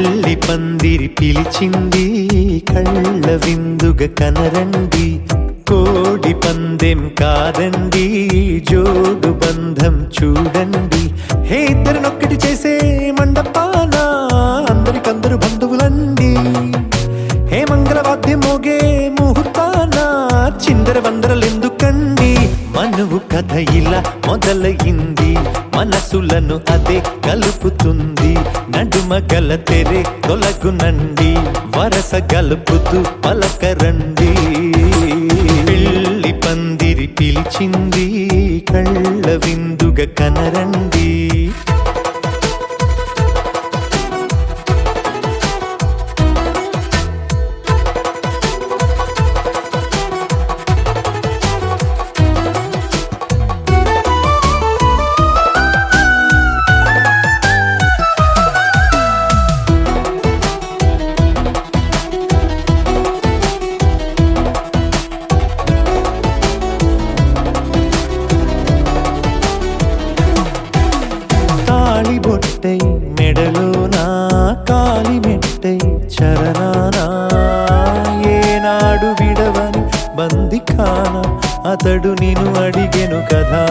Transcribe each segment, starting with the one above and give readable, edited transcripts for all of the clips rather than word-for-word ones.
పెళ్లి పందిరి పిలిచింది కళ్ళ విందుగ కనరండి, కోడి పందెం కాదండి జోడు బంధం చూడండి. హే ఇద్దరినొక్కటి చేసే మండపాన అందరికందరు బంధువులండి. హే మంగళవాద్యం మోగే ముహూర్తాన చిందర వందరలెందుకండి. మనువు కథ ఇలా మొదలయింది, మనసులను అదే కలుపుతుంది. నడుమ గల తెరే తొలగునండి, వరస గలుపుతూ పలకరండి. పెళ్లి పందిరి పిలిచింది కళ్ళ విందుగ కనరండి. బొట్టై మెడలోనా కాలి మెట్టై చరణానా, ఏనాడు విడవని బందిఖాన అతడు నిన్ను అడిగెను కదా.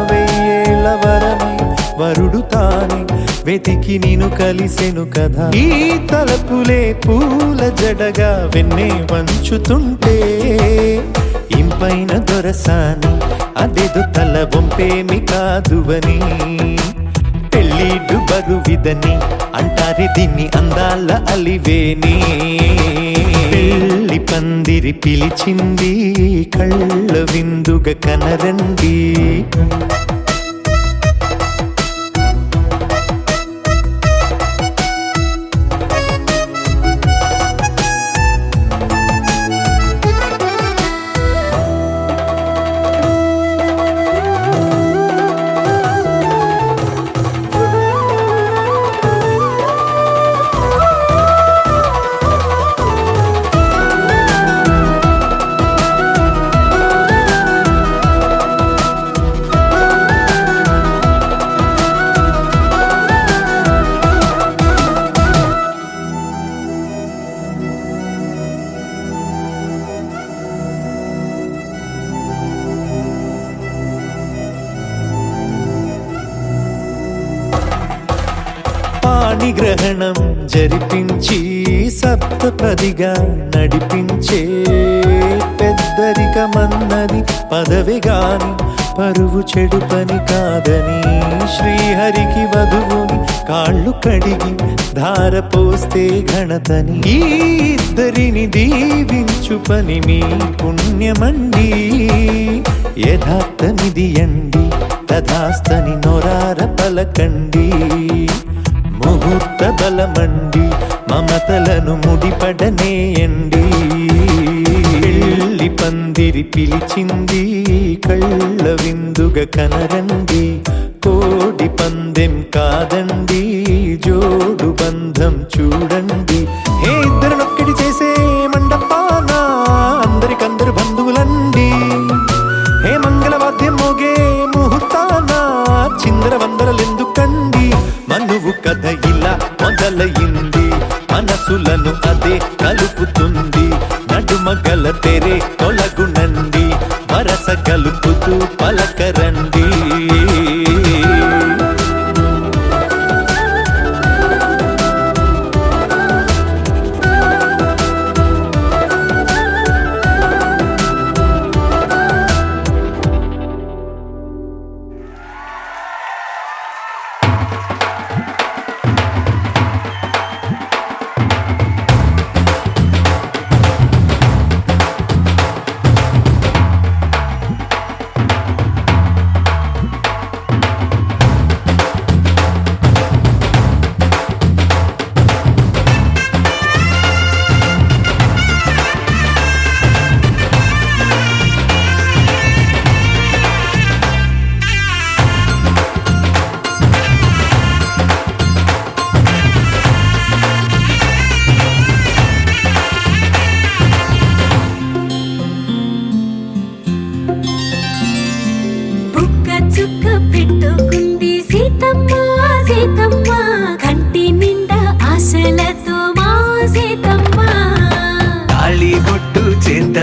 వెయ్యేళ్ళ వరమై వరుడు తానే వెతికి నిన్ను కలిసెను కదా. ఈ తలపులే పూల జడగా వెన్నే వంచుతుంటే ఇంపైన దొరసాని అదేదో తల వంపేమి కాదువని. పెళ్ళిడు బరువిదని అంటారే దీన్ని అందాల అలివేని. పెళ్లి పందిరి పిలిచింది కళ్ళ విందుగ కనరండి. పాణిగ్రహణం జరిపించి సప్తపదిగా నడిపించే పెద్దరికమన్నది పదవి గాని పరువు చెడు పని కాదని. శ్రీహరికి వధువుని కాళ్ళు కడిగి ధార పోస్తే ఘనతని. ఈ ఇద్దరిని దీవించు పని మీ పుణ్యమండి. యథార్థమిది అండి తథాస్తని నొరార పలకండి. ముహూర్త బలమండి మమతలను ముడిపడనేయండి. పెళ్లి పందిరి పిలిచింది కళ్ళ విందుగ కనరండి, కోడి పందెం కాదండి జోడు బంధం చూడండి. హే ఇద్దరినొక్కటి చేసే మండపాన అందరికందరు బంధువులండి. హే మంగళవాద్యం మోగే ముహూర్తాన చిందర వందరలెందుకండి. మనువు కథ ఇలా మొదలయింది, మనసులను అదే కలుపుతుంది. నడుమ గల తెరే తొలగునండి, వరస కలుపుతూ పలకరండి.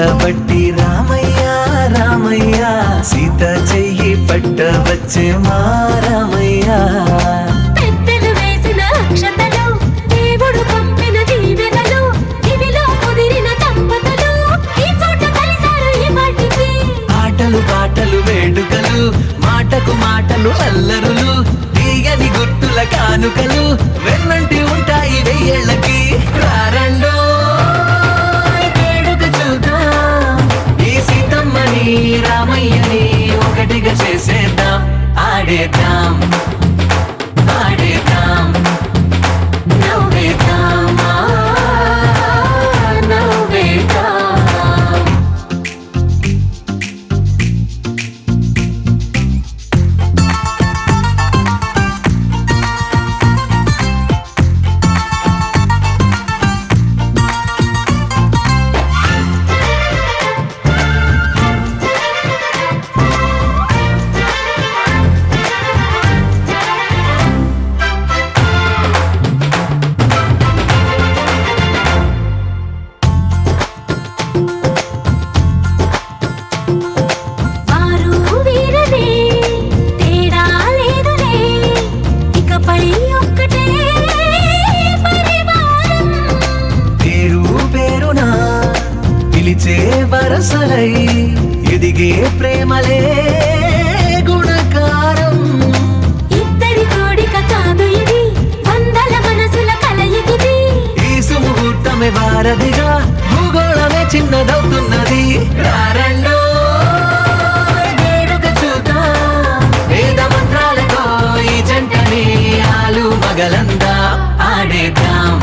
పట్టబట్టి రామయ్య రామయ్య సీత చెయ్యి పట్టవచ్చే మా రామయ్య పెద్దలు వేసిన అక్షతలు దేవుడు పంపిన దీవెనలు ఇవిలో కుదిరిన దంపతులు ఈ చోట కలిసారు ఈ వాటికి ఆటలు పాటలు వేడుకలు మాటకు మాటలు అల్లరులు తీయని గుర్తుల కానుకలు వెన్నంటి ఉంటాయి వెయ్యేళ్ళకి రారండో వేడుక చూద్దాం ఈ సీతమ్మని రామయ్యని ఒకటిగా చేసేద్దాం ఆడేద్దాం ఆడేద్దాం నవ్వేద్దాం నవ్వేద్దాం వరసలై ఎదిగే ప్రేమలే గుణకారం ఇద్దరి కోడిక కాదు ఇది వందల మనసుల కలయికిది ఈ సుముహూర్తమే వారధిగా భూగోళమే చిన్నదవుతున్నది రారండో వేడుక చూద్దాం వేద మంత్రాలతో ఈ జంటని ఆలు మగలందా ఆడేద్దాం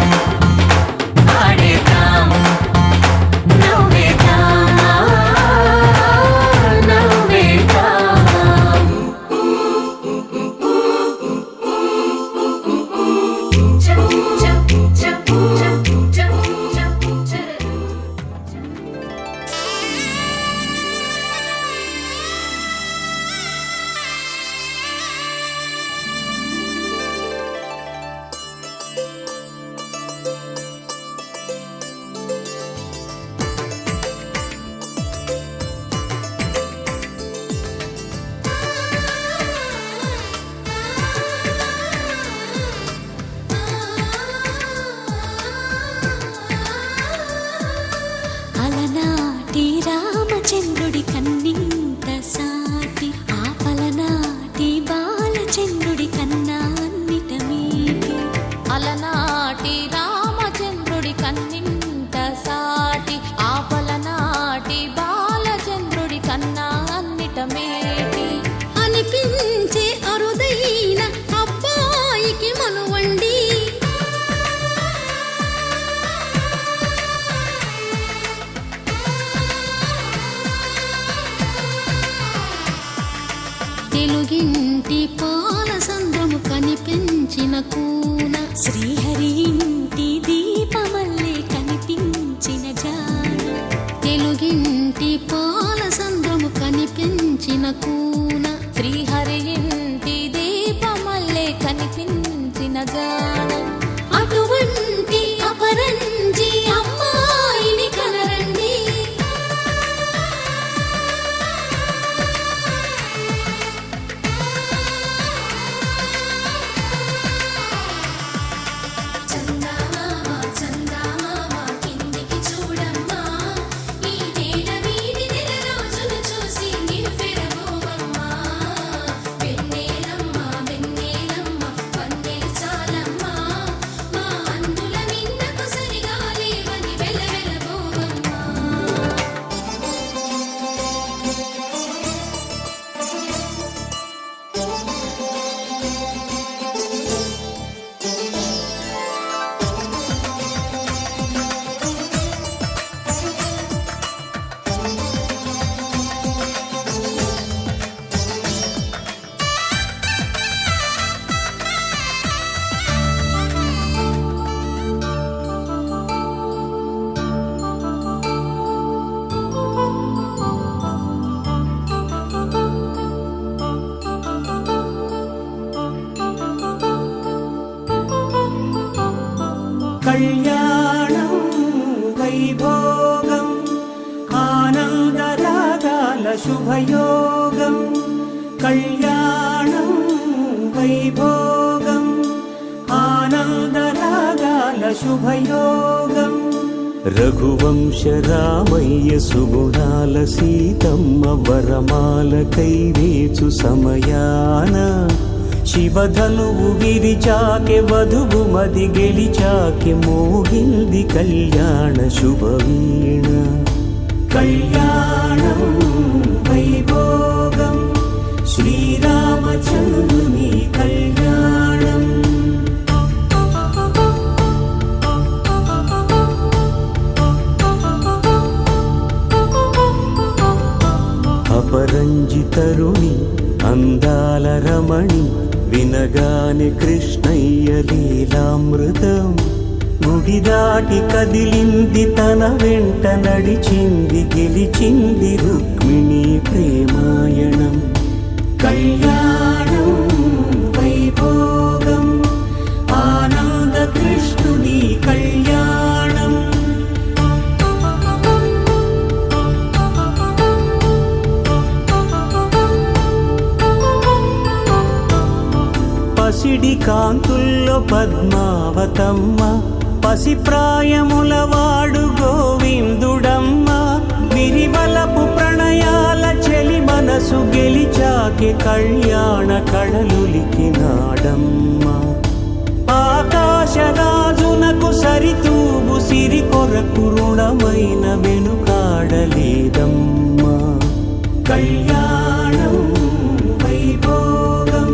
ఆడేద్దాం అలనాటి రామచంద్రుడి కన్నింత సాటి ఆపలనాటి బాలచంద్రుడి కన్నా అన్నిట మీటి అలనాటి రామచంద్రుడి కన్నింత సాటి ఆపలనాటి బాలచంద్రుడి కన్నా అన్నిట మేటి అనిపించే అరుదైన అబ్బాయికి మనువండి తెలుగింటి పాల సంద్రము కనిపించిన కూన శ్రీహరి ఇంటి దీపమల్లే కనిపించిన జాన తెలుగింటి పాల సంద్రము కనిపించిన కూన శ్రీహరి ఇంటి దీపమల్లే కనిపించిన జాన అటువంటి అపరంజి అమ్మాయిని కనరండి కళ్యాణం వైభోగం ఆ శుభయోగం కళ్యాణం వైభోగం ఆనందరాగాల శుభయోగం రఘువంశ రామయ్య సుగుణాల సీతమ్మ వరమాల కైవేచు సమయాన శివధనువు విరిచాకె వధువు మది గెలిచాకె మోగింది కళ్యాణ శుభవీణ కళ్యాణం వైభోగం శ్రీరామచంద్రుని కళ్యాణం అపరంజితరుణి అందాల రమణి వినగానే కృష్ణయ్య లీలామృతం గుడి దాటి కదిలింది తన వెంట నడిచింది గెలిచింది రుక్మిణి ప్రేమాయణం కళ్యాణం వైభోగం ఆనంద కృష్ణుని కళ్యాణం పసిడి కాంతుల్లో పద్మావతమ్మ పసిప్రాయముల వాడు గోవిందుడమ్మ విరివలపు ప్రణయాల చెలి మనసు గెలిచాకే కళ్యాణ కళలులికినాడమ్మ ఆకాశరాజునకు సరితూబు సిరి కొరకు రుణమైన వెనుకాడలేదమ్మ కళ్యాణం వైభోగం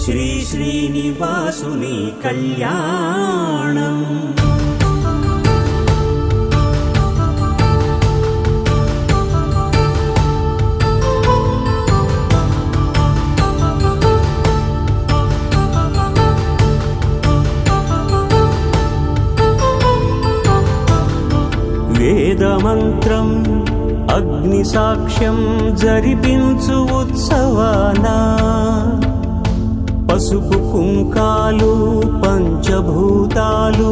శ్రీ శ్రీనివాసుని కళ్యాణం వేదమంత్రం అగ్ని సాక్ష్యం జరిపించు ఉత్సవానా పసుపు కుంకాలు పంచభూతాలు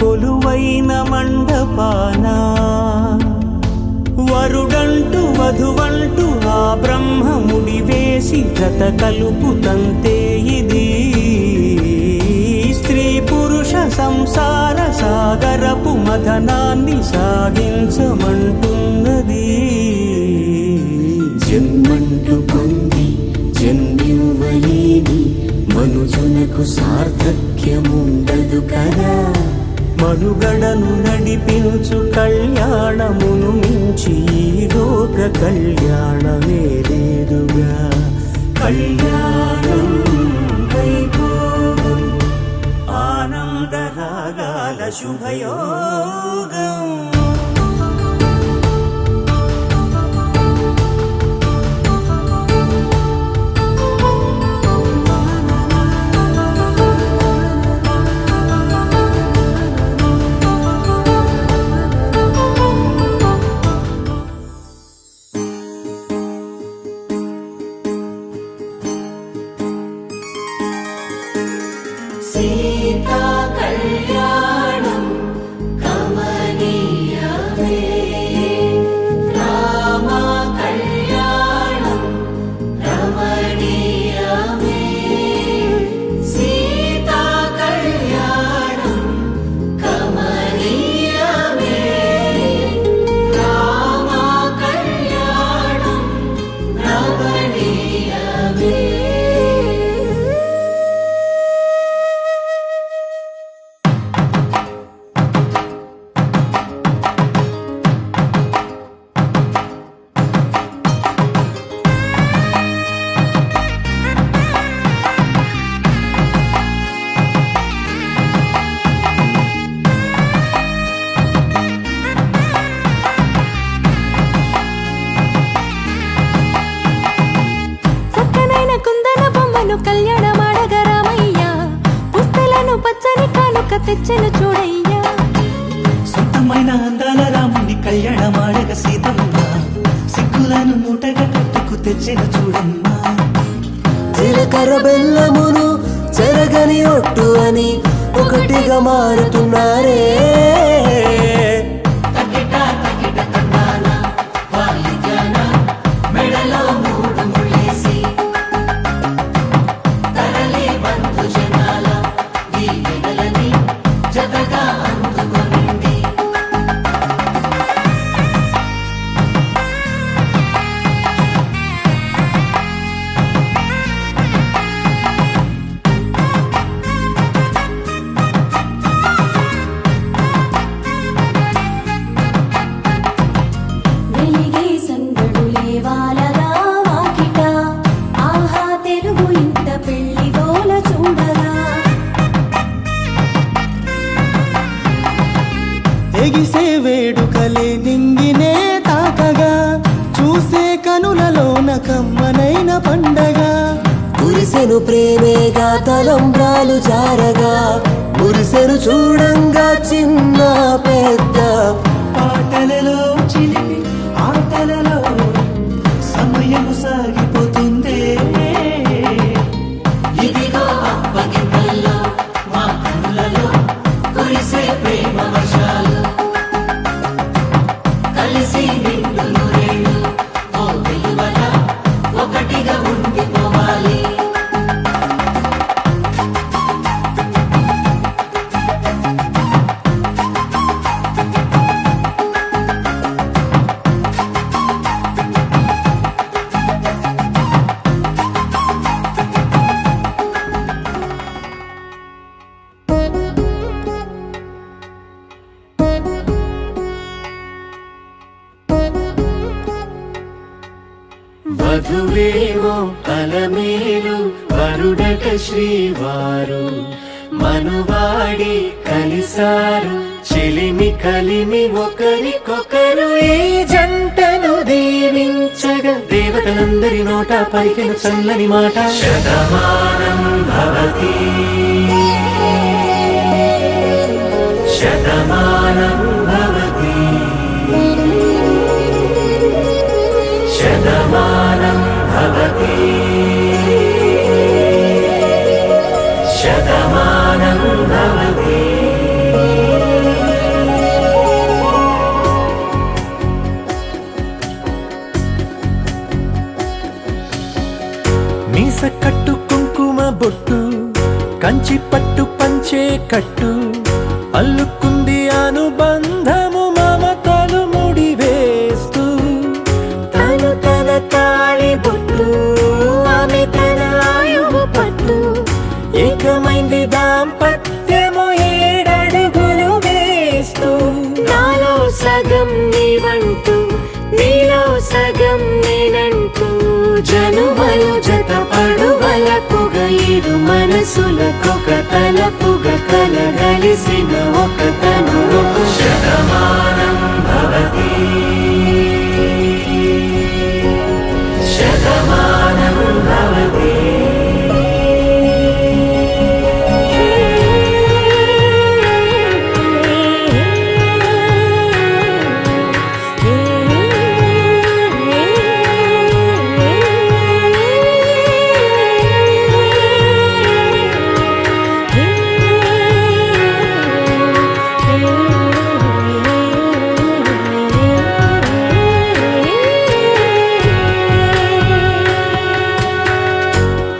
కొలువైన మండపాన వరుడంటూ వధువంటూ ఆ బ్రహ్మముడి వేసి జత కలుపుతంతే ఇది స్త్రీ పురుష సంసార సాగరపు మథనాన్ని సాగించమంటున్నది జన్మంటూ పొంది జన్మివ్వలేని మనుజునకు సార్థక్యముండదు కదా మనుగడను నడిపించు కళ్యాణమును మించి ఈ లోక కళ్యాణమే లేదుగా కళ్యాణం వైభోగం ఆనందరాగాల శుభయోగం సీతా కళ్యాణం కమనీయమే రామ కళ్యాణం రమణీయమే సీతా కళ్యాణం కమనీయమే రామ కళ్యాణం రమణీయమే కళ్యాణమాడగరామయ్య పుస్తలను పచ్చని కానుక తెచ్చెను చూడయ్యా సొంతమైన అందాల రాముని కళ్యాణమాడగ సీతమ్మ సిగ్గులను మూటగా కట్టుకు తెచ్చిన చూడమ్మా జీలకర్ర బెల్లమును చెరగని ఒట్టు అని ఒకటిగా మారుతున్నారే తకిట తకిట తందాన వాలిజన కురిసెను ప్రేమేగా తలంబ్రాలు జారగా మురిసెను చూడంగా చిన్న పెద్ద పాటలలో చిలిపి ఆటలలో సమయం సాగిపోతుందే ఇదిగో అప్పగింతల్లో మా కళ్ళలో కురిసే ప్రేమ వర్షాలు కలిసి నిండు నూరేళ్ళు ఓ వెలువల ఒకటిగా ఉండిపోవాలి వధువేమో అలమేలు వరుడట శ్రీవారు మనువాడి కలిసారు చెలిమి కలిమి ఒకరికొకరు ఈ జంటను దీవించగా దేవతలందరి నోట పలికిన చల్లని మాట శతమానం భవతి శతమానం భవతి శతమానం భవతి శతమానం భవతి మీస కట్టు కుంకుమ బొట్టు కంచి పట్టు పంచే కట్టు అల్లుకుంది అనుబంధము మమతలు ముడివేస్తూ తను తన తాళి బొట్టు ఆమె తన ఆయువు పట్టు ఏకమైంది దాంపత్యము ఏడడుగులు వేస్తూ నాలో సగం నీవంటూ నీలో సగం నేనంటూ జనుమలు జత పడువలపుగ ఇరు మనసులకొక తలపుగ కలగలిసిన ఒక తను శతమానం భవతి శతమానం భవతి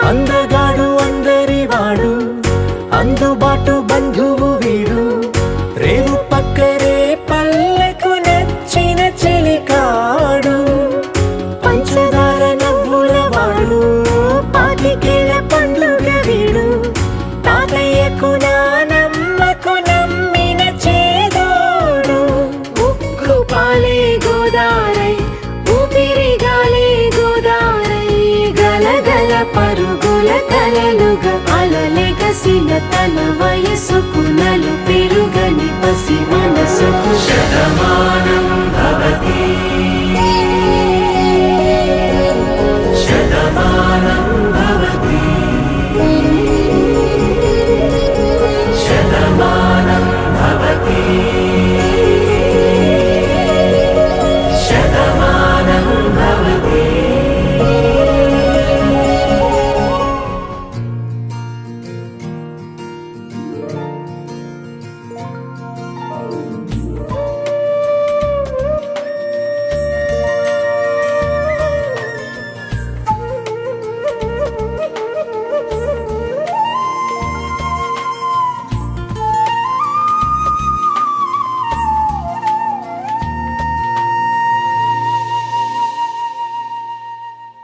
అందగాడు అందరి వాడు అందుబాటు బంధువు వీడు రేవు పక్కరే పల్లెకు నచ్చిన చెలికాడు పంచదార నవ్వుల వాడు పాతికేల పండుగ వీడు తాతయ్యకు నానమ్మకు నమ్మిన చేదోడు ఉక్కు పాలే గోదారై ఊపిరిగాలే గోదారై గలగల పరుగుల కలలుగా అలలెగసిన తన వయసుకు నలు పెరుగని పసి మనసుకు శతమానం భవతి శతమానం భవతి శతమానం భవతి శతమానం భవతి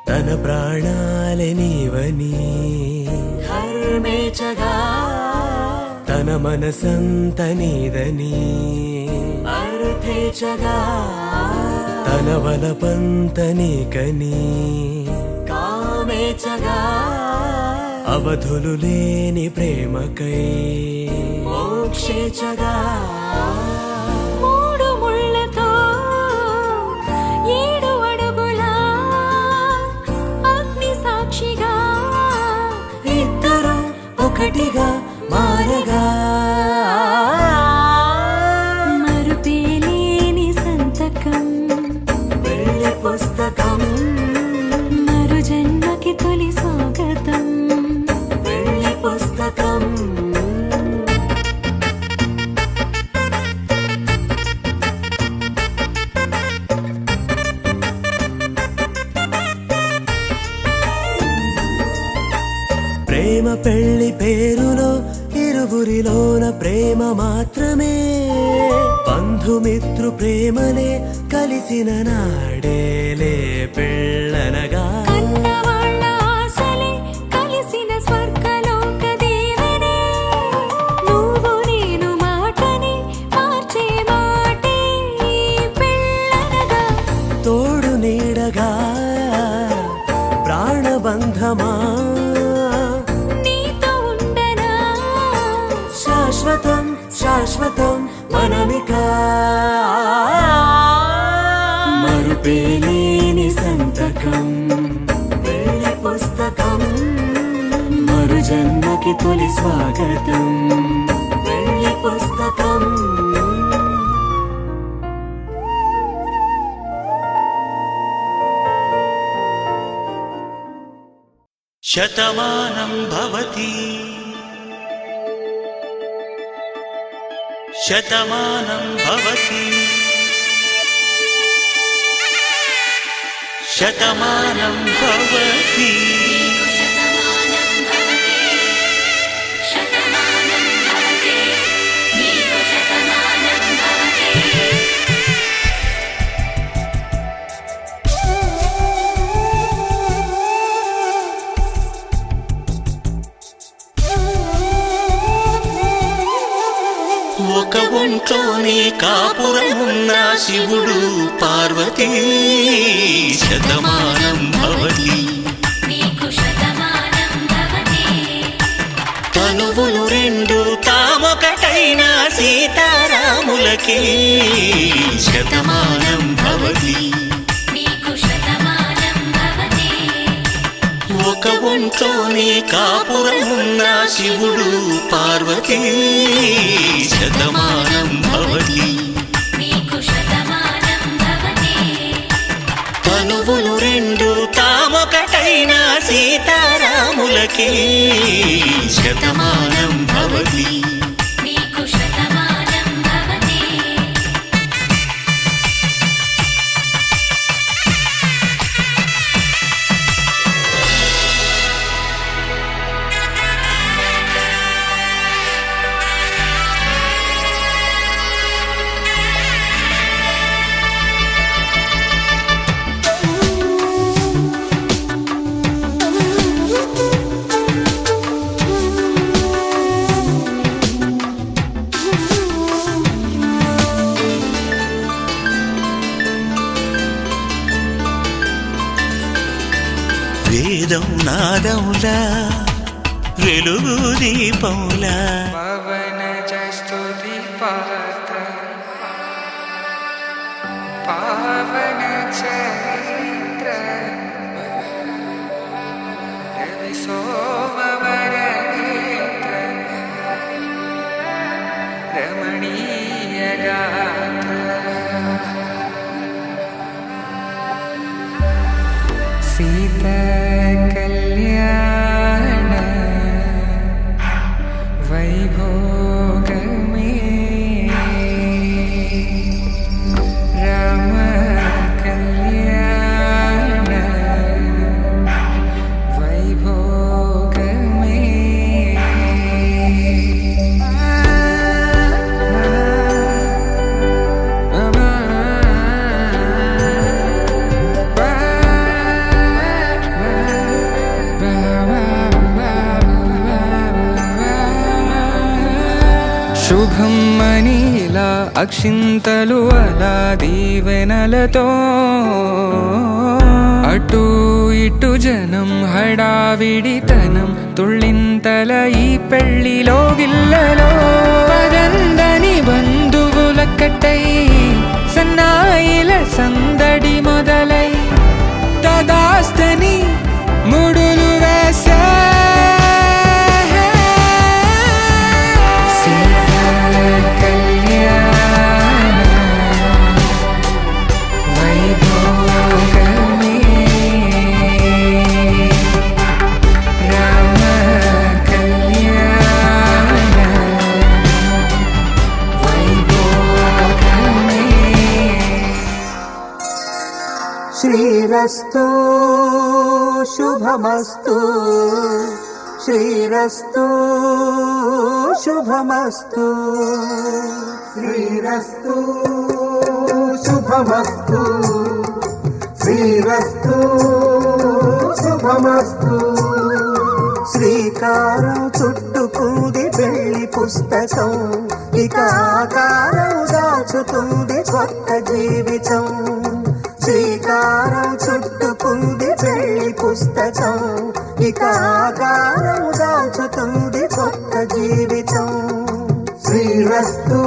తన ప్రాణాలే నీవని హర్మేచగా తన మనసంత నీదని అర్థేచగా తన వలపంత నీకని కామేచగా అవధులు లేని ప్రేమకై మోక్షేచగా మూడు ముళ్ళతో 7 అడుగుల అగ్ని సాక్షిగా ప్రేమ పెళ్లి పేరులో ఇరువురిలోన ప్రేమ మాత్రమే బంధుమిత్రు ప్రేమలే కలిసిన నాడేలే పెళ్ళనగా కన్నవాళ్ళ ఆశలే కలిసిన స్వర్గలోక దీవెనే నువ్వు నేను మాటని మార్చే మాటే పెళ్ళనగా తోడు నీడగా ప్రాణబంధమా నీతో ఉండనా శాశ్వతం శాశ్వతం మనమిక మరుపేలేని సంతకం పెళ్లి పుస్తకం మరు జన్మకి తొలి స్వాగతం పెళ్లి పుస్తకం శతమానం భవతి శతమానం భవతి శతమానం భవతి ఒక ఒంట్లోనే కాపురమున్న శివుడు పార్వతీ శతమానం భవతి తనువులు రెండు తామొకటైన సీతారాములకి శతమానం భవతి ఒక ఒంట్లోనే కాపురమున్న శివుడు పార్వతీ శతమానం భవతి తనువులు రెండు తామొకటైన సీతారాములకి శతమానం భవతి వేదం నాదములా వెలుగు దీపములా పవనజ స్తుతి పాత్ర పావన చరిత్ర రవి సోమవర నేత్ర రమణీయ గాత్ర సీత కళ్యాణ వైభోగమే రామ కళ్యాణ వైభోగమే శుభం మనీలా అక్షింతలు అలా దీవెనలతో అటు ఇటు జనం హడావిడితనం తుళ్ళింతల ఈ పెళ్లిలో గిల్లలో పదందని బంధువులక్కటై సన్నాయిల సందడి మొదలై తదాస్తని ముడులు వేసా శ్రీరస్తు శుభమస్తు శ్రీరస్తు శుభమస్తు శ్రీరస్తు శుభమస్తు శ్రీరస్తు శుభమస్తు శ్రీకారం చుట్టుకుంది పెళ్లి పుస్తకం ఇక ఆకారం దాచుతుంది కొత్త జీవితం శ్రీకారం చుట్టుకుంది పెళ్లి పుస్తకం ఇక ఆకారం దాచుతుంది కొత్త జీవితం శ్రీరస్తు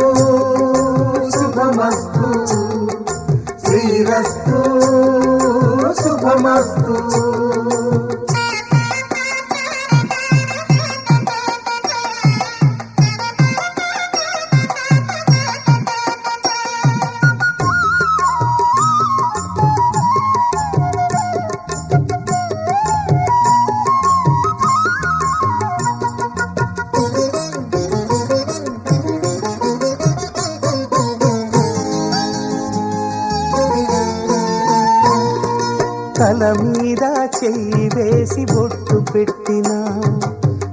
శుభమస్తు శ్రీరస్తు శుభమస్తు తల మీద చెయ్యి వేసి బొట్టు పెట్టినా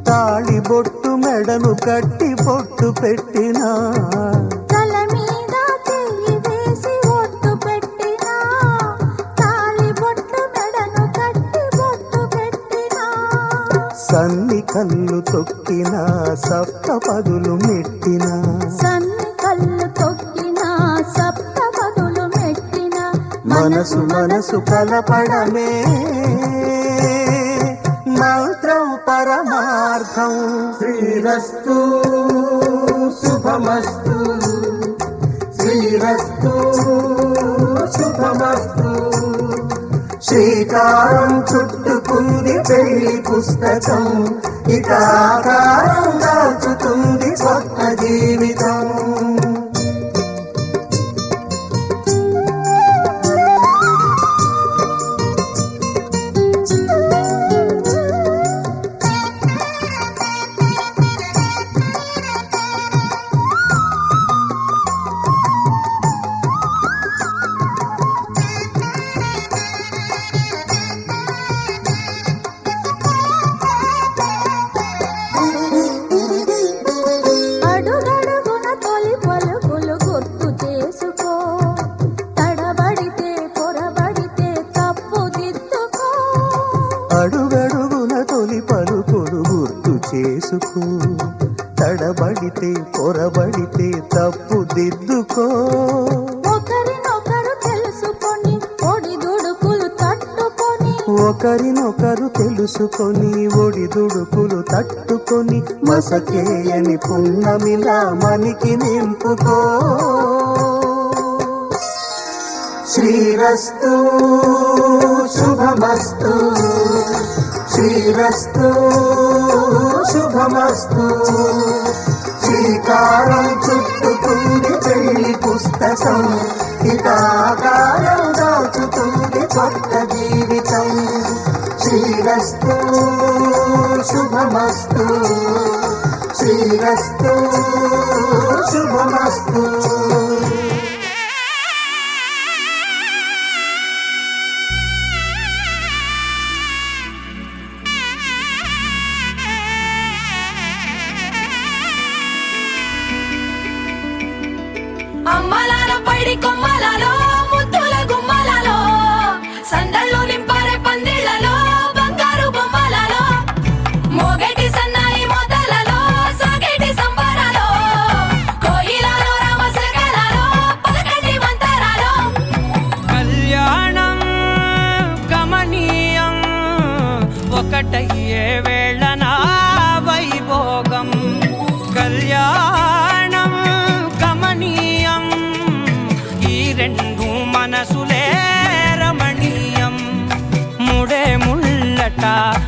తాళి బొట్టు మెడను కట్టి బొట్టు పెట్టినా తల మీద చెయ్యి వేసి బొట్టు పెట్టినా తాళి బొట్టు మెడను కట్టి బొట్టు పెట్టినా సన్ని కళ్ళు తొక్కినా సప్త పదులు మెట్టినా సన్ని కళ్ళు తొక్కినా సప్త పదులు మెట్టినా మనసు మనసు కలపడమే మంత్రం పరమార్థం శ్రీరస్తు శుభమస్తు శ్రీరస్తు శుభమస్తు శ్రీకారం చుట్టుకుంది పెళ్లి పుస్తకం ఇక ఆకారం దాచుతుంది కొత్త జీవితం అడుగడుగున తొలి పలుకులు గుర్తు చేసుకో తడబడితే పొరబడితే తప్పు దిద్దుకో అడుగడుగున తొలి పలుకులు గుర్తు చేసుకో తడబడితే పొరబడితే తప్పు దిద్దుకో ఒకరినొకరు తెలుసుకొని ఒడిదుడుకులు తట్టుకొని ఒకరినొకరు తెలుసుకొని ఒడిదుడుకులు తట్టుకొని మసకేయని పున్నమిలా మనికి నింపుకో శ్రీరస్తు శుభమస్తు శ్రీరస్తు శుభమస్తు శ్రీకారం చుట్టుకుంది పెళ్లి పుస్తకం ఇక ఆకారం దాచుతుంది కొత్త జీవితం శ్రీరస్తు శుభమస్తు శ్రీరస్తు శుభమస్తు అమ్మలాల పైడి కొమ్మలలో ముద్దుల గుమ్మలలో సందళ్ళు నింపరే పందిళ్లలో బంగారు బొమ్మలలో మోగేటి సన్నాయి మోతలలో సాగేటి సంబరాలో కోయిలలో రామసగలలో పలకటి మంతరాలో కళ్యాణం గమనీయం ఒకటయ్యే వేళన వైభోగం కళ్యాణం గమనీయం ఈ రెండు మనసులే రమణీయం ముడే ముళ్ళట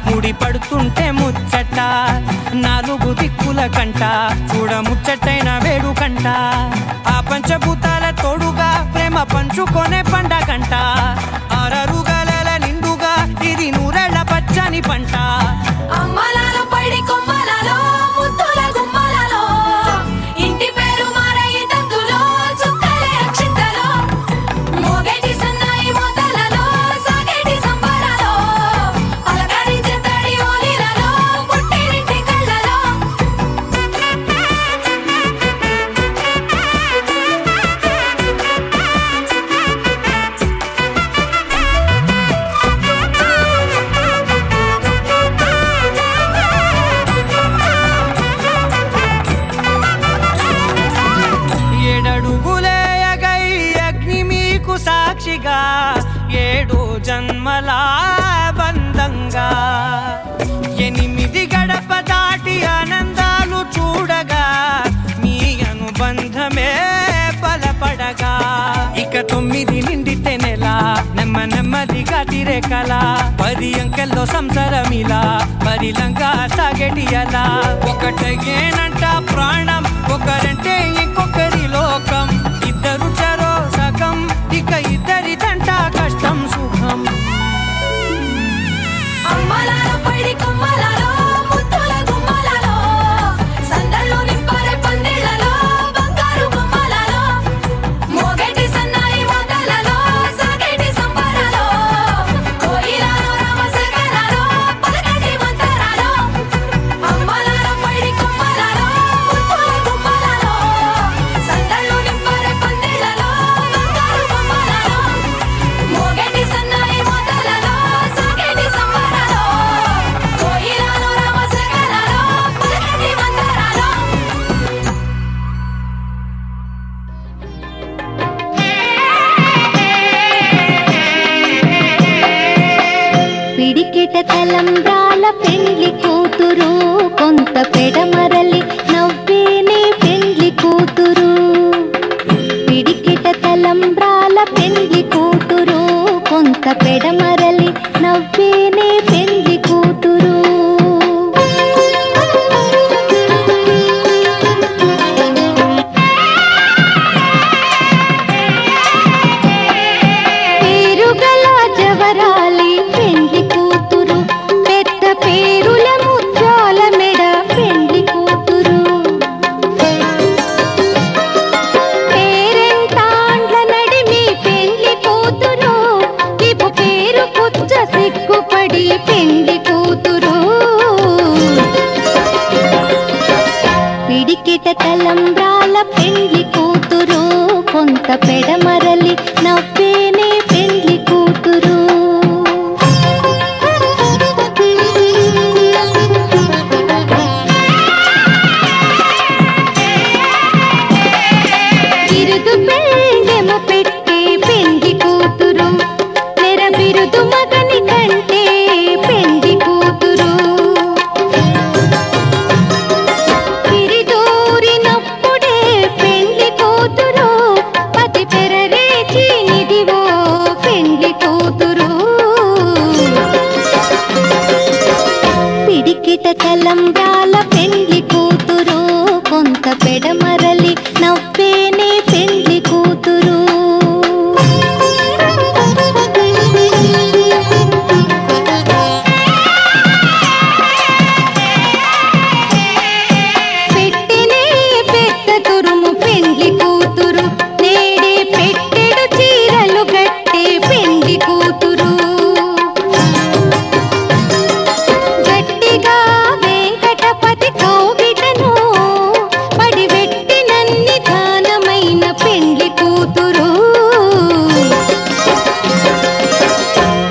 ముడి పడుతుంటే ముచ్చట నాలుగు దిక్కుల కంట చూడ ముచ్చటైన వేడుకంట ఆ పంచభూతాల తోడుగా ప్రేమ పంచుకొనే పండగంట ఆరరుగల నిండుగా ఇది నూరెళ్ళ పచ్చని పంట అమ్మలాల పైడి కొమ్మలలో ముద్దుల గుమ్మలలో ఇంటి పేరు మారయి తందులో చుక్కలే అక్షింతలో మోగేటి సన్నాయి మోతలలో సాగేటి సంబరాలో పలకరించే తడి ఓలిలలో పుట్టిన సాక్షిగా 7 జన్మల బంధంగా 8 గడప దాటి ఆనందాలు చూడగా మీ అనుబంధమే బలపడగా ఇక 9 నిండితే నెల నెమ్మదిగా తీరే కల 10 అంకెల్లో సంసారమిలా పరిలంగా సాగేటియలా ఒకటేనంట ప్రాణం ఒకరంటే ఇంకొకరి లోకం ఇద్దరు చరో సగం ఇక ఇద్దరిదంట కష్టం సుఖం అమ్మలాలో పడి కొమ్మలాలో ముత్తుల గుమ్మలాలో సందళ్ళు నింపారే పందిళ్ళలో బంగారు గుమ్మలాలో మోగేటి సన్నాయి మోతలలో సాగేటి సంబరాలో కోయిలాలో రామశకలాలో పలకటి మంతరాలో అమ్మలాలో పడి కొమ్మలాలో ముత్తుల గుమ్మలాలో సందళ్ళు నింపారే పందిళ్ళలో బంగారు గుమ్మలాలో మోగేటి సన్నాయి మోతలలో సాగేటి సంబరాలో కోయిలాలో రామశకలాలో పలకటి మంతరాలో పిడికిట తలంబ్రాల పెండ్లి కూతురు కొంత పెడమరలి నవ్వేనే పెండ్లి కూతురు పిడికిట తలంబ్రాల పెండ్లి కూతురు కొంత పెడమరలి నవ్వేనే పెండ్లి కూతురు పేరుగల జవరాలి పెండ్లి కూతురు పెద్ద పేరుల ముత్యాల మెడ పెండ్లి కూతురు పేరెంటాండ్ల నడిమి పెండ్లి కూతురు ఇపు పేరు పుచ్చ సిగ్గుపడి పెండ్లి కూతురు పిడికిట తలంబ్రాల పెండ్లి కూతురు కొంత పెడమరలి నవ్వేనే పెండ్లి కూతురు బిరుదు పెండెమ పెట్టే పెండ్లి కూతురు నెర బిరుదు మగని కంటే పెండ్లి కూతురు తిరిదూరినప్పుడే పెండ్లి కూతురు పతి పెరరేచి నిదివో పెండ్లి కూతురు పిడికిట తలంబ్రాల పెండ్లి కూతురు కొంత పెడమరలి నవ్వేనే పెండ్లి కూతురు పెట్టినే పెద్ద తురుము పెండ్లి కూతురు నేడే పెట్టెడు చీరలు గట్టే పెండ్లి కూతురు గట్టిగా వెంకటపతి కౌగిటను పడివెట్టినన్ని దానమైన పెండ్లి కూతురు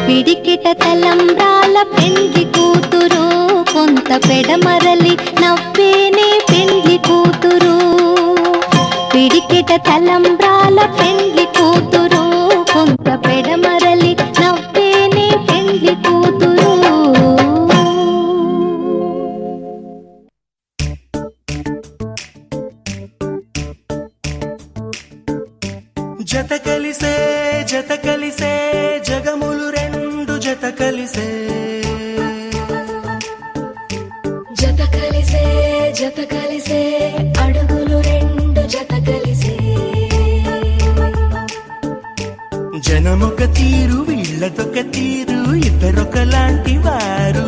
పిడికిట తలంబ్రాల పెండ్లి కూతురు కొంత పెడమరలి నవ్వేనే పెండ్లి కూతురు పిడికిట తలంబ్రాల పెండ్లి కూతురు కొంత పెడమరలి నవ్వేనే పెండ్లి కూతురు జత కలిసే జగములు రెండు జత కలిసే జత కలిసే అడుగులు రెండు జత కలిసే జనమొక తీరు వీళ్ళదొక తీరు ఇద్దరొకలాంటి వారు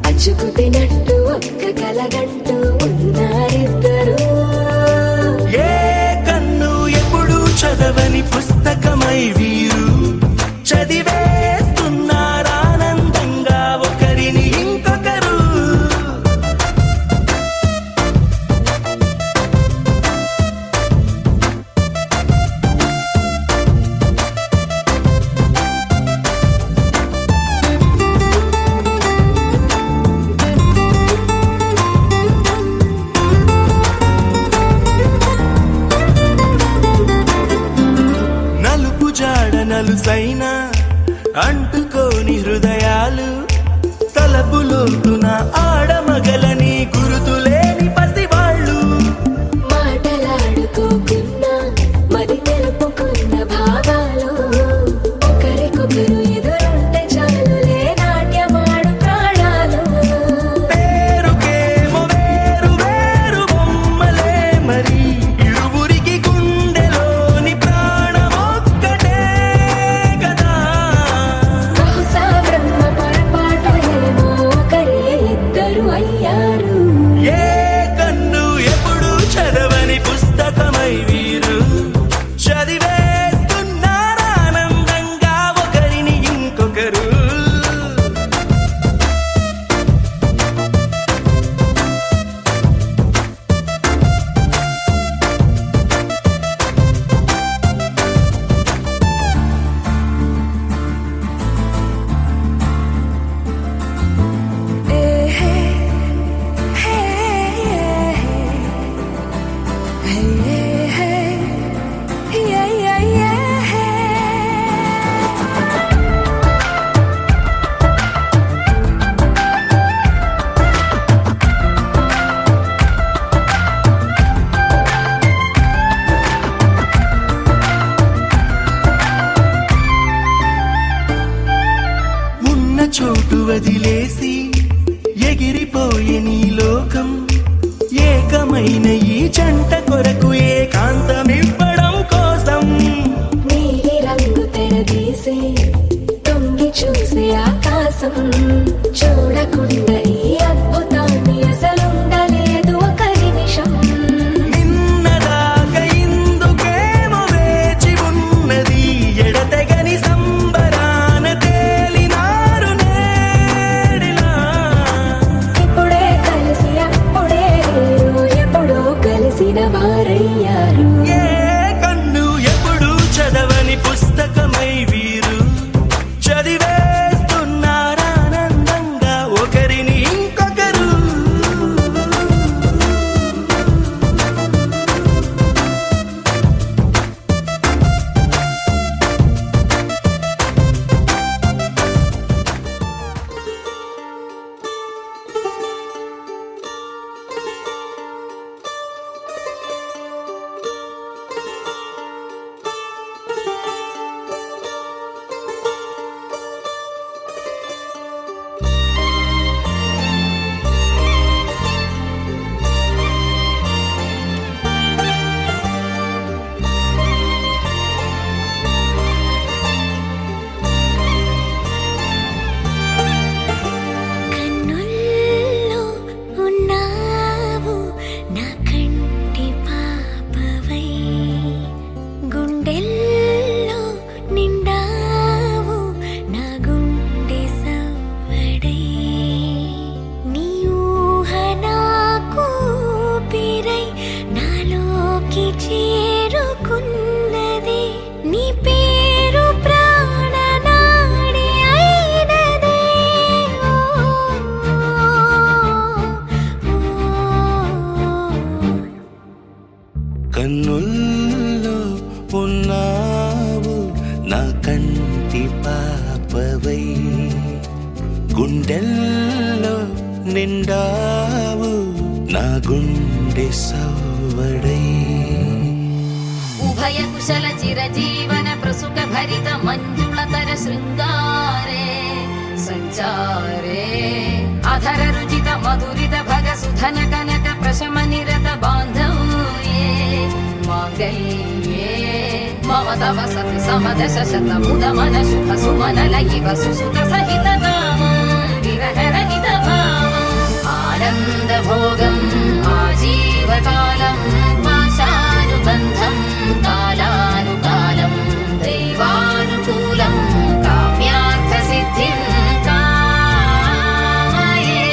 అచ్చుకు తినట్టు ఒక్క కలగంటూ ఉన్నారిద్దరు ఏ కన్ను ఎప్పుడు చదవని పుస్తకమై వీరు చదివేస్తున్నారానందంగా ఒకరిని ఇంకొకరు జాడ నలుసైన అంటుకోని హృదయాలు తలపులోతున ఆడమగలని గురుతులేని పసివాళ్ళు మాటలాడుకోకున్నా మరి తెలుపుకున్న భావాలు ఒకరికొకరు ఎదురుంటే చాలులే నాట్యమాడు ప్రాణాలు పేరుకేమో వేరు వేరు బొమ్మలే మరి ఇరువురికి గుండెలోని ప్రాణమొక్కటే కదా బహుశా బ్రహ్మ పొరపాటు ఏమో ఒకరే ఇద్దరు అయ్యారు ఏ కన్ను ఎప్పుడు చదవని పుస్తకమై వీరు చదివేస్తున్నారానందంగా ఒకరిని ఇంకొకరు ఉన్న చోటు వదిలేసి ఎగిరిపోయే నీ లోకం ఏకమైన ఈ జంట కొరకు ఏకాంతమివ్వడం కోసం నీలి రంగు తెరదీసే తొంగి చూసే ఆకాశం చూడకుండా ఈ అద్భుతాన్ని అసలుండలేదు ఒక నిమిషం నిన్నదాకా ఇందుకేమో వేచి ఉన్నది ఎడతెగని సంబరాన తేలినారు నేడిలా ఇప్పుడే కలిసి అప్పుడే లేరు ఎప్పుడో కలిసిన వారయ్యారు ఏ కన్ను ఎప్పుడు చదవని పుస్తకమై వీరు చదివేస్తున్నారానందంగా ఒకరిని ఇంకొకరు కన్నుల్లో ఉన్నావు నా కంటి పాపవై గుండెల్లో నిండావు నా గుండె సవ్వడై నీ ఊహ నాకు ఊపిరై నాలోకి చేరుకున్నది నీ పేరు ప్రాణనాడి అయినదే కన్నుల్లో ఉన్నావు నా కంటి పాపవై గుండెల్లో నిండావు నా గుండె సవ్వడై ఉభయ కుశల చిరజీవన ప్రసుక భరిత మంజుళతర శృంగారే సంచారే అధర రుచిత మధురిత భగ సుధన కనక ప్రశమ నిరత బాంధవ్యే మాంగళ్యే మమ తవ సతి సమదశ శత ముద మన శుభ సుమన లయివ సుసుత సహిత కామం విరహ రహిత భావం ఆనంద భోగం ఆజీవకాలం పాశానుబంధం కాలానుకాలం దైవానుకూలం కామ్యార్థ సిద్ధిం కామయే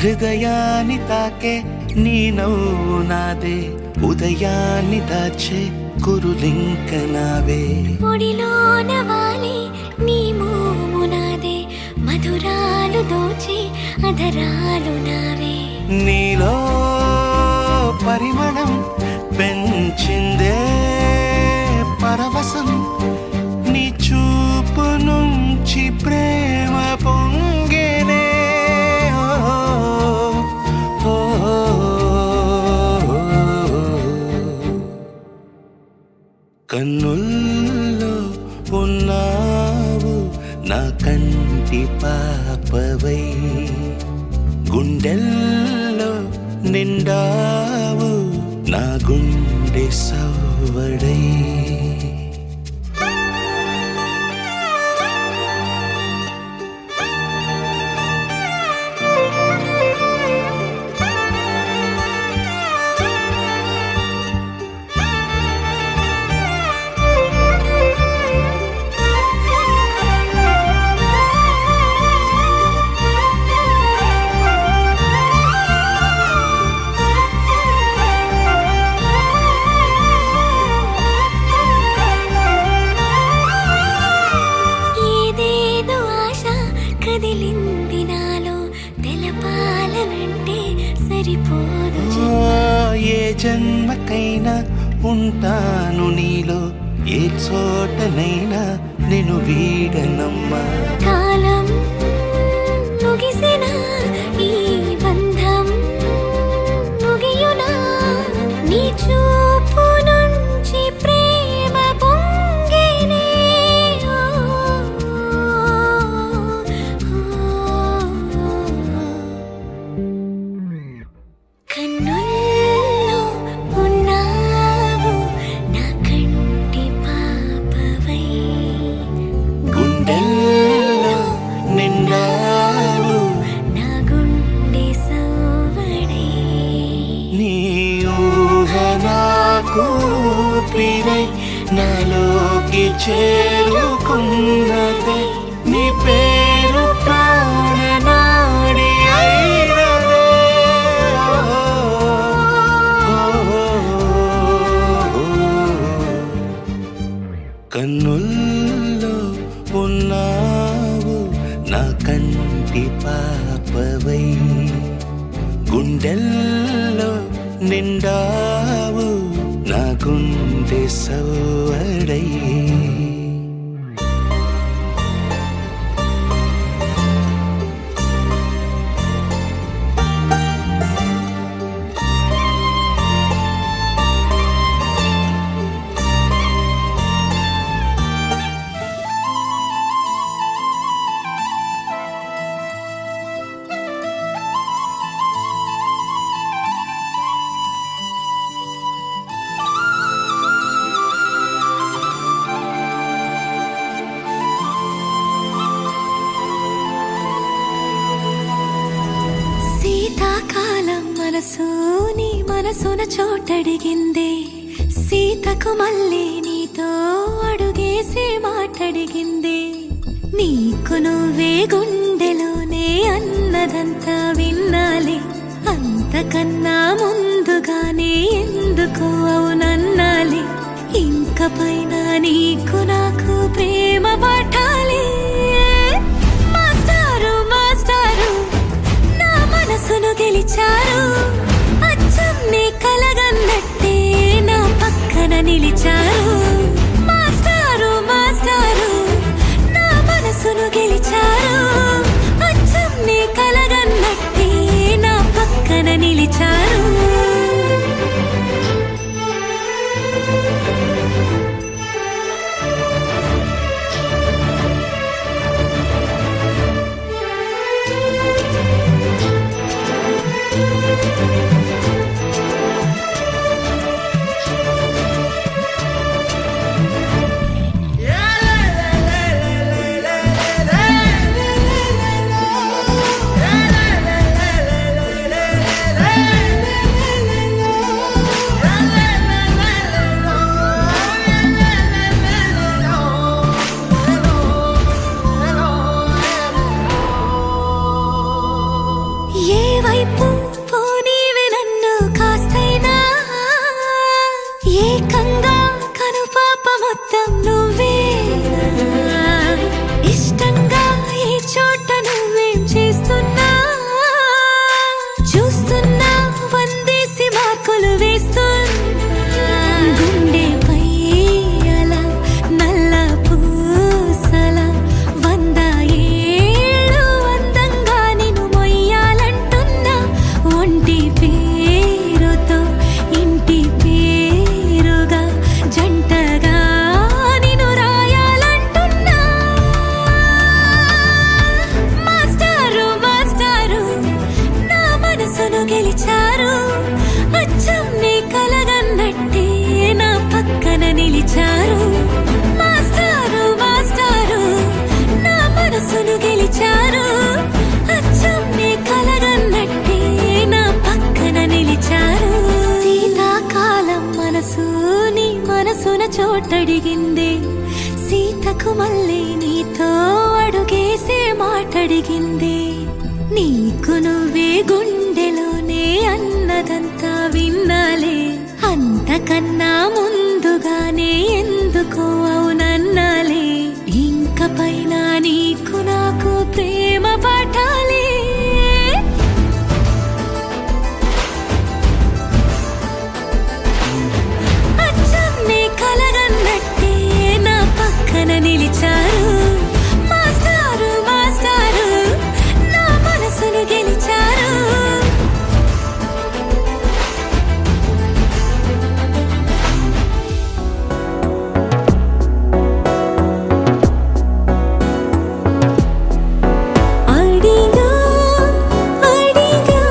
హృదయాన్ని తాకే నీ నవ్వు నాదే ఉదయాన్ని దాచే కురులింక నావే ఒడిలోన వాలే నీ మోము నాదే మధురాలు దోచి అధరాలు నావే నీలో పరిమళం పెంచిందే పరవశం ఉన్నావు నా కంటి పాపవై గుండెల్లో నిండావు నా గుండె సవ్వడై ఏదేదో ఆశ కదిలింది నాలో తెలపాలనంటే సరిపోదు ఏ జన్మకైనా ఉంటాను నీలో ఏ చోటనైనా నేను వీడనమ్మా కాలం ముగిసిన ఈ బంధం ముగియునా నీ చూపు నుంచి ప్రేమ పొంగినే కన్నుల్లో ఉన్నావు నా కంటి పాపవై గుండెల్లో నిండావు నా గుండె సవ్వడై నీ ఊహ నాకు ఊపిరై నాలోకి చేరుకున్నదే నీ పేరు ప్రాణనాడి అయినదే కన్నుల్లో ఉన్నావు నా కంటి పాపవై గుండెల్లో నిండావు నా గుండె సవ్వడై శీతాకాలం మనసు నీ మనసున చోటడిగిందే సీతకు మళ్ళీ నీతో అడుగేసి మాటడిగిందే నీకు నువ్వే గుండెలోనే అన్నదంతా విన్నాలే అంతకన్నా ముందుగానే ఎందుకు అవునన్నాలే ఇంక పైన నీకు నాకు ప్రేమ పాఠాలే మాస్టారు మాస్టారు నా మనసును గెలిచారు అచ్చం నీ కలగన్నట్టే నా పక్కన నిలిచారు మాస్టారు మాస్టారు నా మనసును గెలిచారు అచ్చం నీ కలగన్నట్టే నా పక్కన నిలిచారు ఏ వైపు పోనీ విన వెనకకు మళ్ళీ నీతో అడుగేసే మాటడిగింది. నీకు నువ్వే గుండెలోనే అన్నదంతా విన్నాలే, అంతకన్నా ముందుగానే ఎందుకో అవునన్నాలే. ఇంక పైన నీకు నాకు ప్రేమ పాఠాలే. అచ్చం నీ కలగన్నట్టే నా పక్కన నిలిచారు. మాస్టారు మాస్టారు నా మనసును గెలిచారు. అడిగా అడిగా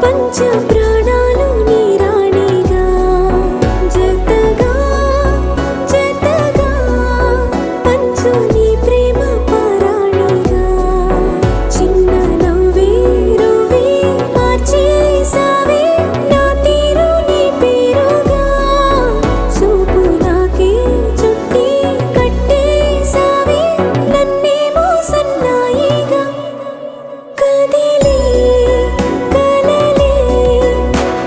పంచ ప్రాణాలు నీ రాణిగా, జతగా జతగా పంచు నీ ప్రేమ పారాణిగా. చిన్న నవ్వే రువే మార్చేసావే నా తీరు నీ పేరుగా. చూపు నాకే చుట్టి కట్టేసావే నన్నేమో సన్నాయిగా. కదిలే కలలే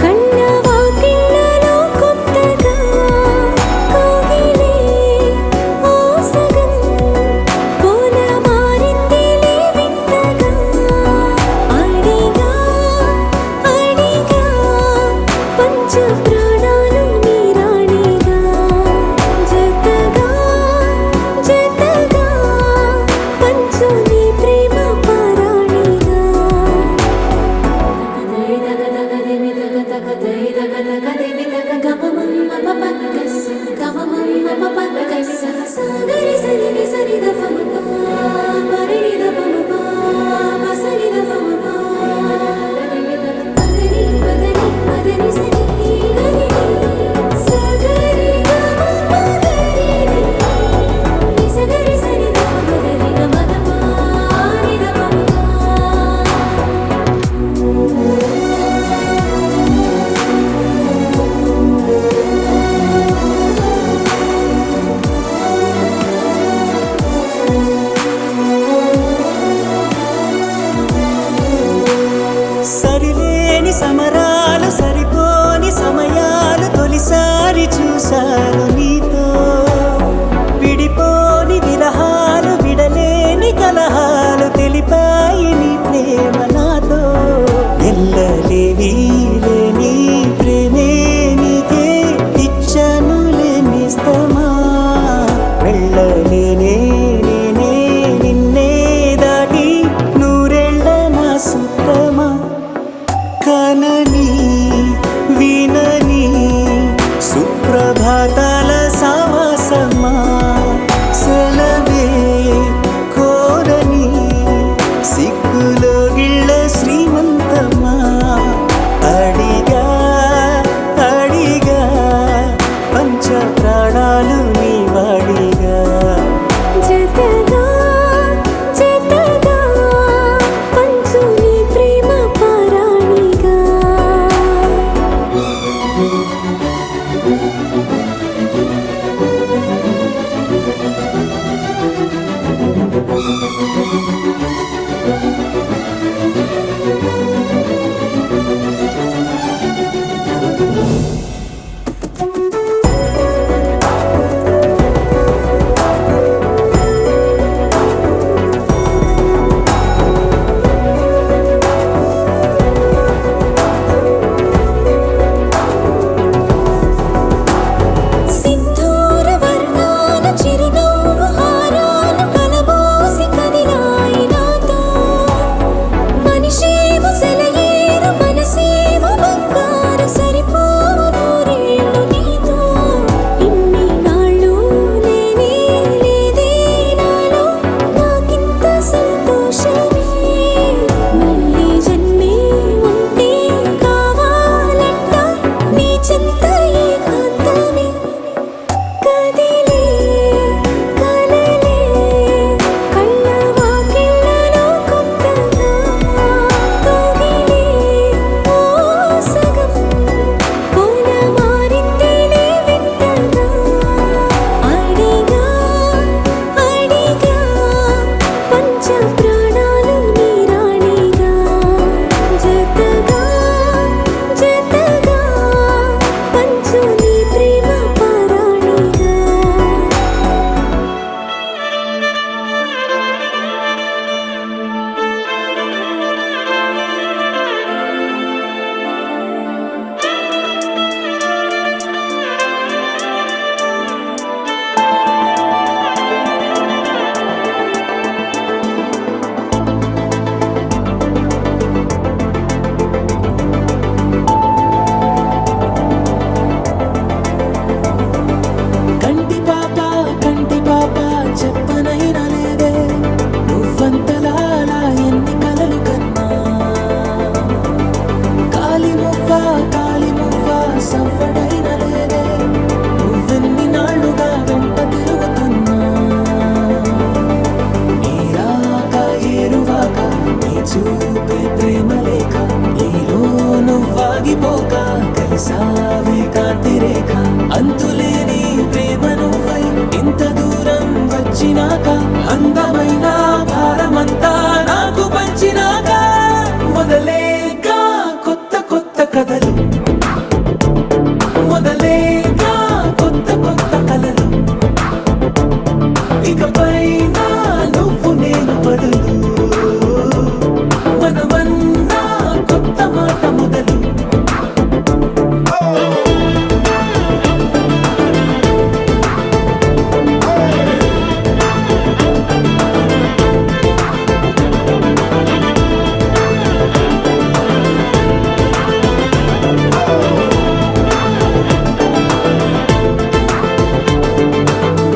కన్న వాకిళ్ళలో కొత్తగా, కోగిలే ఓ సగం పూల మారిందిలే వింతగా. అడిగా అడిగా పంచ ప్రాణాలు నీ రాణిగా, జతగా జతగా పంచు నీ ప్రేమ పారాణిగా. సగరి సరి సరి ద పమ ప మరి ద పమ ప సరి ద పమ ప పదని పదని పదని సరి గరి సగరి ద పమ గరి ని సగరి సరి ద పమ గరి ద మద ప ని ద పమ ప. సరిలేని సమరాలు సరిపోని సమయాలు తొలిసారి చూశాను నీతో. విడిపోని విరహాలు విడలేని కలహాలు తెలిపాయి నీ ప్రేమ నాతో. ఎల్లలేని లేని ప్రేమే నీకే ఇచ్చను లేనిస్తమా. వెళ్ళలేనే నేనే నిన్నే దాటి నూరెళ్ళ నా సుత్తమా. కనని వినని సుప్రభాతాల సావాసమా. సెలవే కోరని సిగ్గులో గిళ్ళ శ్రీమంతమా. అడిగా అడిగా పంచ ప్రాణాలు నీ వాడిగా. వచ్చినాక అందమైన భారమంతా నాకు పంచినాక మొదలేగా కొత్త కొత్త కథలు మొదలేగా కొత్త కొత్త కలలు ఇకపైన నువ్వు నేను బదులు మనమన్నా కొత్త మాట మొదలు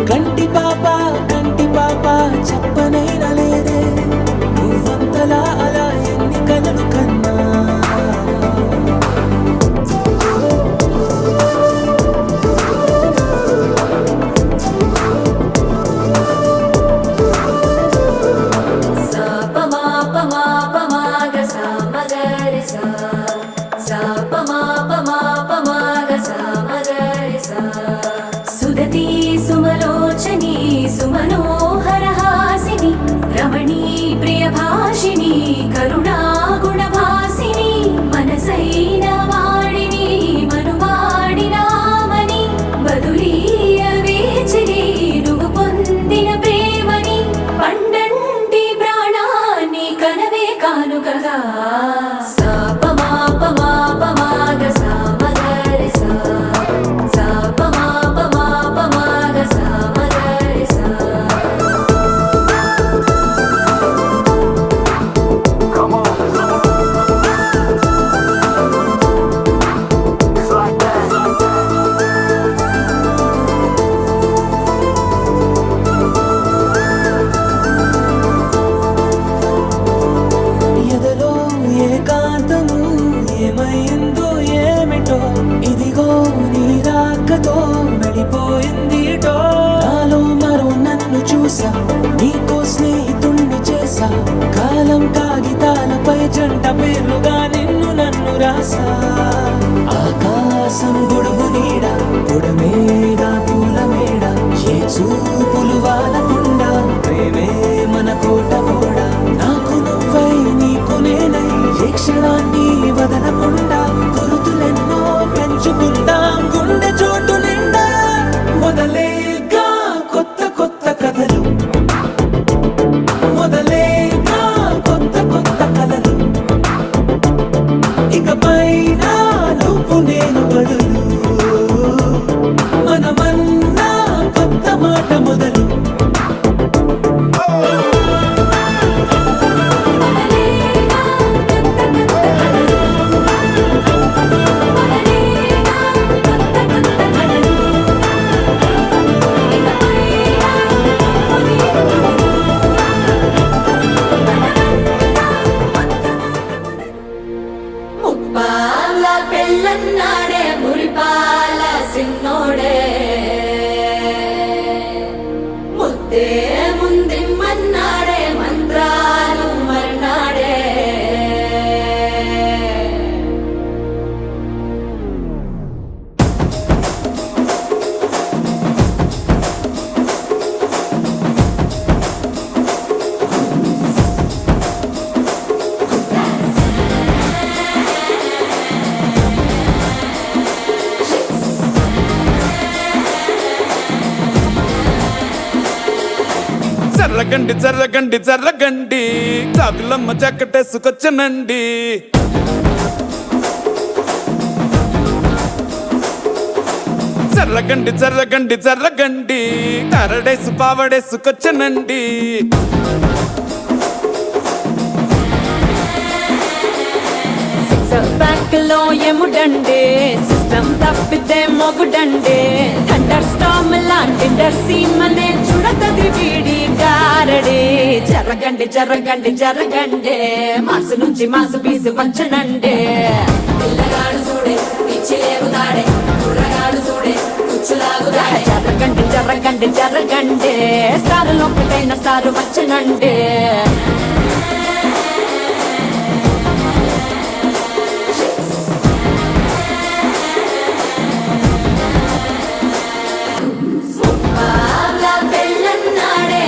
కంటి పాప చెప్పనైనా లేదే నువ్వంతలా అలా ఎన్ని కలలు కన్నా సుదతి సుమలోచని సుమనోహరహాసిని రమణీ ప్రియభాషిణి కరుణా గుణభాసిని మనసైన వాడిని మనువాడినామని బదులీయ వేచిని నువ్వు పొందిన ప్రేమని పండంటి ప్రాణాన్ని కనవే కానుకగా ఎదలో ఏకాంతము ఏమైందో ఏమిటో ఇదిగో నీ రాకతో వెళ్ళిపోయిందిటో నాలో మరో నన్ను చూసా నీకో స్నేహితుణ్ణి చేసా కాలం కాగితాలపై జంట పేర్లుగా నిన్ను నన్ను రాసా ఆకాశం గొడుగు నీడ గుడమేడ పూల మేడ ఏ చూపులు వాలకుండా ప్రేమే మన కోట కూడా నాకు నువ్వై నీకు నేనై ఏ క్షణాన్ని వదలకుండా గురుతులెన్నో పెంచుకుందాం గుండె చోటు నిండా మొదలేగా కొత్త కొత్త కథలు మొదలేగా కొత్త కొత్త కలలు ఇకపైన నువ్వు నేను బదులు మనమన్నా కొత్త మాట మొదలు ముప్పాల పెళ్ళన్నాడే మురిపాల సిన్నోడే ముద్దే ముందిమ్మన్నాడే మంత్రాలు మర్నాడే జర్రగండి జర్రగండి జర్రగండి చాకులమ్మ చక్కటేసుకొచ్చనండి జర్రగండి జర్రగండి జర్రగండి కరడేసు పావడేసుకొచ్చనండి బ్యాంక్ లో ఎముడండే సిస్టమ్ తప్పితే మొగుడండే థండర్ స్టామ్ లాంటి సీమనే చూడతది వీడి గారడే జరగండి జరగండి జరగండే మాసు నుంచి మాసు పీసు వంచనండే పిల్లగాడు చూడే పిచ్చి లేగుతాడే కుర్రగాడు చూడే కుచ్చులాగుతాడే జరగండి జరగండి జరగండే స్టార్ లోపటైన స్టార్ వచ్చనండే పెళ్ళన్నాడే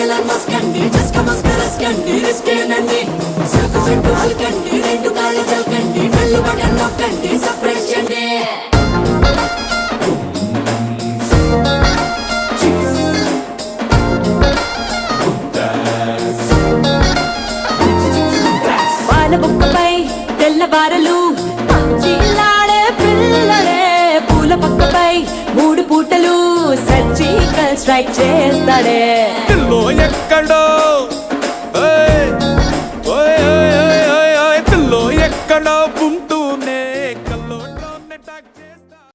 ఎలన్ మస్క్ అండి జస్క మస్క్ రస్కండి రిస్క్ ఏనండి సరుకు చుట్టూ అలకండి రెండు కాళ్ళు జల్కండి బెల్లు బటన్ నొక్కండి సప్రెస్ చేయండి వాన బుక్కపై తెల్లవారలు చీలాడే పిల్లడే పూల పక్కపై 3 పూటలు సర్జికల్ స్ట్రైక్ చేస్తాడే దిల్లో ఎక్కడో